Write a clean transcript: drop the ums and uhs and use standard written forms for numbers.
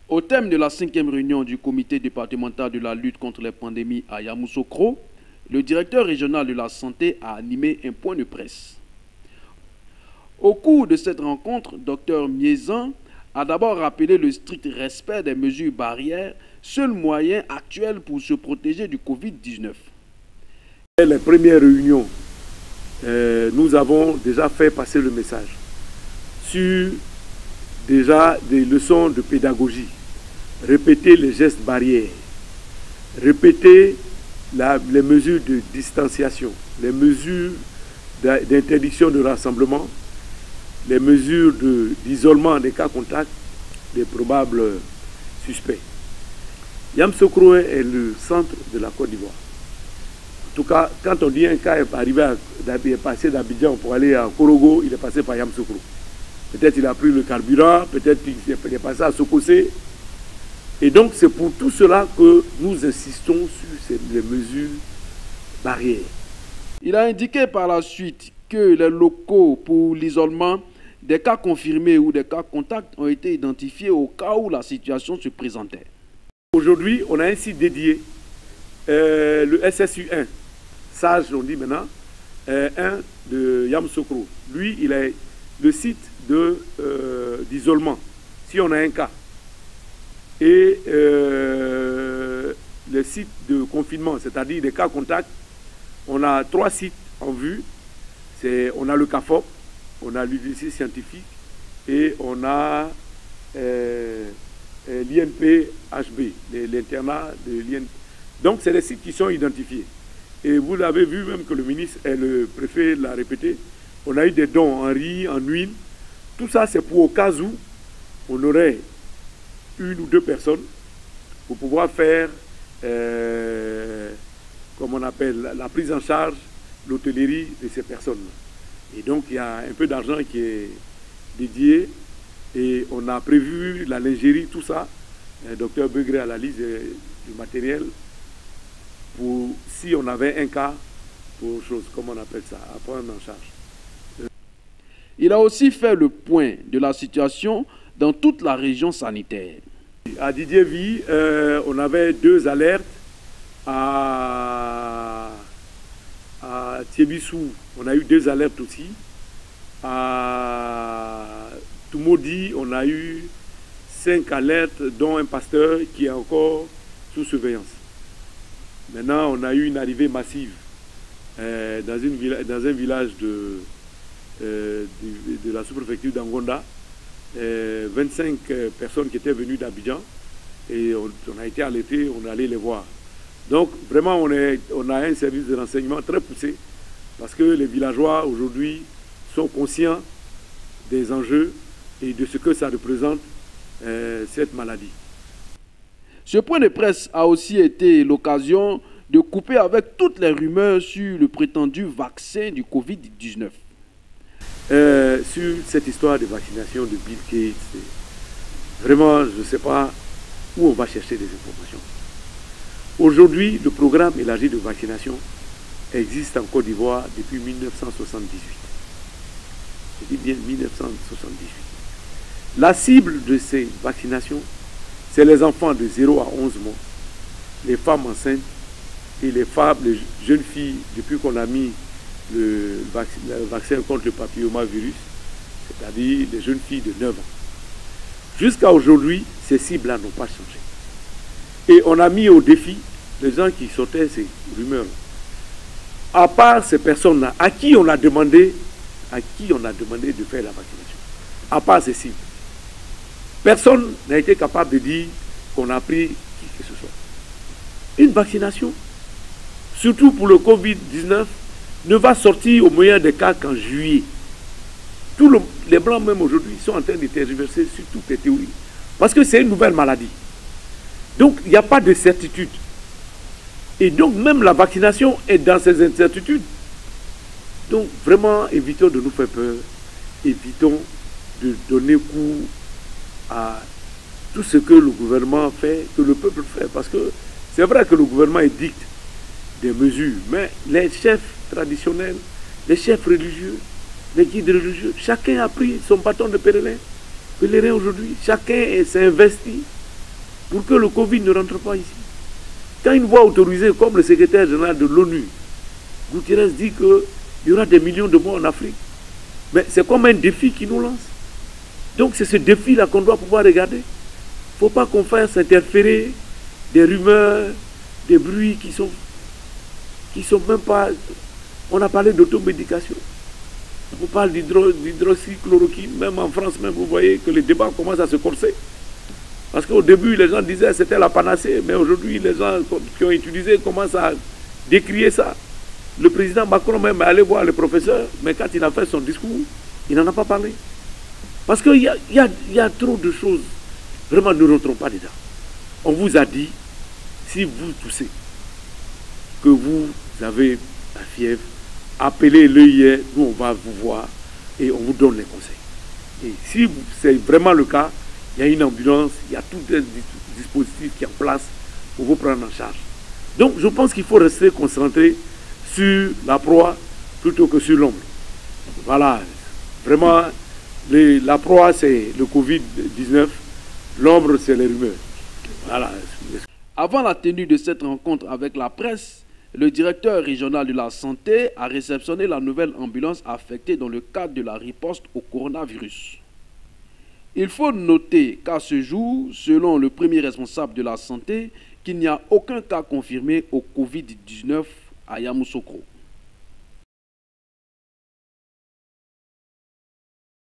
Au thème de la 5e réunion du comité départemental de la lutte contre les pandémies à Yamoussoukro, le directeur régional de la santé a animé un point de presse. Au cours de cette rencontre, Dr Miezan a d'abord rappelé le strict respect des mesures barrières, seul moyen actuel pour se protéger du Covid-19. Les premières réunions, nous avons déjà fait passer le message sur déjà des leçons de pédagogie, répéter les gestes barrières, répéter les mesures de distanciation, les mesures d'interdiction de rassemblement, les mesures d'isolement des cas contacts des probables suspects. Yamoussoukro est le centre de la Côte d'Ivoire. En tout cas, quand on dit un cas est passé d'Abidjan pour aller à Korogo, il est passé par Yamoussoukro. Peut-être il a pris le carburant, peut-être il est passé à Sokosé. Et donc c'est pour tout cela que nous insistons sur les mesures barrières. Il a indiqué par la suite que les locaux pour l'isolement des cas confirmés ou des cas contacts ont été identifiés au cas où la situation se présentait. Aujourd'hui, on a un site dédié, le SSU1, SAGE on dit maintenant, 1 de Yamoussoukro. Lui, il est le site d'isolement, si on a un cas. Et le site de confinement, c'est-à-dire des cas contacts, on a 3 sites en vue. On a le CAFOP, on a l'université scientifique et on a l'INP-HB, l'internat de l'INP. Donc c'est des sites qui sont identifiés. Et vous l'avez vu même que le ministre et le préfet l'a répété, on a eu des dons en riz, en huile. Tout ça c'est pour au cas où on aurait 1 ou 2 personnes pour pouvoir faire, comme on appelle, la prise en charge, l'hôtellerie de ces personnes. Et donc il y a un peu d'argent qui est dédié et on a prévu la lingerie, tout ça. Le docteur Begré à la liste du matériel pour, si on avait un cas, pour chose, comme on appelle ça, à prendre en charge. Il a aussi fait le point de la situation dans toute la région sanitaire. À Didier-Vie, on avait 2 alertes. À Thiébissou, on a eu 2 alertes aussi. À Toumoudi, on a eu 5 alertes, dont un pasteur qui est encore sous surveillance. Maintenant, on a eu une arrivée massive dans un village de la sous-préfecture d'Angonda. 25 personnes qui étaient venues d'Abidjan et on a été alertés, on est allé les voir. Donc vraiment on a un service de renseignement très poussé parce que les villageois aujourd'hui sont conscients des enjeux et de ce que ça représente cette maladie. Ce point de presse a aussi été l'occasion de couper avec toutes les rumeurs sur le prétendu vaccin du Covid-19. Sur cette histoire de vaccination de Bill Gates, vraiment, je ne sais pas où on va chercher des informations. Aujourd'hui, le programme élargi de vaccination existe en Côte d'Ivoire depuis 1978. Je dis bien 1978. La cible de ces vaccinations, c'est les enfants de 0 à 11 mois, les femmes enceintes et les jeunes filles, depuis qu'on a mis le vaccin contre le papillomavirus, c'est-à-dire les jeunes filles de 9 ans. Jusqu'à aujourd'hui, ces cibles-là n'ont pas changé. Et on a mis au défi les gens qui sortaient ces rumeurs. À part ces personnes-là, à qui on a demandé de faire la vaccination, à part ces cibles, personne n'a été capable de dire qu'on a pris qui que ce soit. Une vaccination, surtout pour le Covid-19, ne va sortir au meilleur des cas qu'en juillet. Les Blancs même aujourd'hui sont en train de tergiverser sur toutes les théories. Parce que c'est une nouvelle maladie. Donc il n'y a pas de certitude. Et donc même la vaccination est dans ces incertitudes. Donc vraiment évitons de nous faire peur. Évitons de donner cours à tout ce que le gouvernement fait, que le peuple fait. Parce que c'est vrai que le gouvernement édicte des mesures, mais les chefs traditionnels, les chefs religieux, les guides religieux, chacun a pris son bâton de pèlerin aujourd'hui, chacun s'est investi pour que le Covid ne rentre pas ici. Quand une voie autorisée, comme le secrétaire général de l'ONU, Guterres dit qu'il y aura des millions de morts en Afrique, mais c'est comme un défi qui nous lance. Donc c'est ce défi-là qu'on doit pouvoir regarder. Il ne faut pas qu'on fasse interférer des rumeurs, des bruits qui sont même pas... On a parlé d'automédication. On parle d'hydroxychloroquine, même en France, même vous voyez que les débats commencent à se corser. Parce qu'au début, les gens disaient que c'était la panacée, mais aujourd'hui, les gens qui ont utilisé commencent à décrier ça. Le président Macron même est allé voir le professeur, mais quand il a fait son discours, il n'en a pas parlé. Parce qu'il y a trop de choses. Vraiment, ne rentrons pas dedans. On vous a dit, si vous toussez, que vous avez la fièvre, appelez l'EIR, nous on va vous voir et on vous donne les conseils. Et si c'est vraiment le cas, il y a une ambulance, il y a tout un dispositif qui est en place pour vous prendre en charge. Donc je pense qu'il faut rester concentré sur la proie plutôt que sur l'ombre. Voilà, vraiment, la proie c'est le Covid-19, l'ombre c'est les rumeurs. Voilà. Avant la tenue de cette rencontre avec la presse, le directeur régional de la santé a réceptionné la nouvelle ambulance affectée dans le cadre de la riposte au coronavirus. Il faut noter qu'à ce jour, selon le premier responsable de la santé, qu'il n'y a aucun cas confirmé au Covid-19 à Yamoussoukro.